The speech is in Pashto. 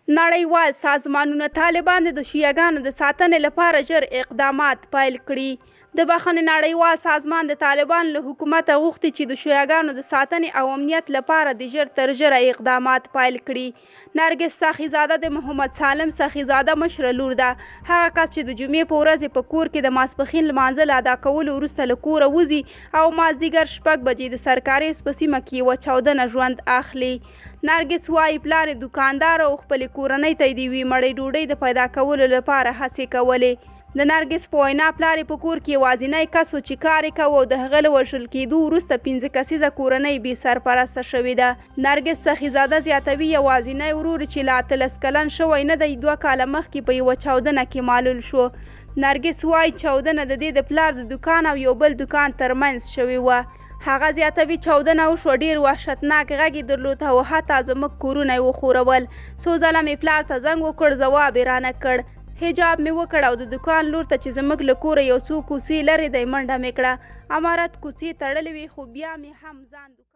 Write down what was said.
نړیوال سازمانونه طالبان د شیعهګانو د ساتنې لپاره ژر اقدامات پیل کړي. د بخښنې نړیوال سازمان د طالبانو له حکومته غوښتي چې د شیعهګانو د ساتنې او امنیت لپاره د ژر تر ژره اقدامات پیل کړي. نرګس سخیزاده د محمد سالم سخیزاده مشره لور ده. هغه کس چې د جمعې په ورځ په کور کې د ماسپښین لمانځه له ادا کولو وروسته له کوره وځي او مازدیګر 6 بجې د سرکاري په سیمه کې یوه چاودنه ژوند اخلي. نرګس وایي پلار یې دوکاندار او خپلې کورنۍ ته یې د یوې مړۍ ډوډۍ د پیدا کولو لپاره هڅې کولې. د نرګس په وینا پلار یې په کور کې یوازینی کس و چې کار یې کوه او د هغه له وژل کېدو وروسته 5 کسیزه کورنۍ بې سرپرسته شوې ده. نرګس سخیزاده زیاتوي یوازینی ورور چې له 18 کلن شوی نه دی 2 کاله مخکې په یوه چاودنه کې معلول شو. نرګس وایي چاودنه د دې د پلار د دوکان او یو بل دوکان ترمنځ شوې وه. هغه زیاتوي چاودنه وشوه، ډېر وحشتناک غږ یې درلود او حتی زموږ کورونه یې وښورول. څو ځله مې پلار ته زنګ وکړ، ځواب یې رانه کړ. حجاب مې وکړ او د دوکان لور ته چې زموږ له کوره یو څو کوڅې لرې دی منډه مې کړه. امارت کوڅې تړلې وې خو بیا مې هم ځان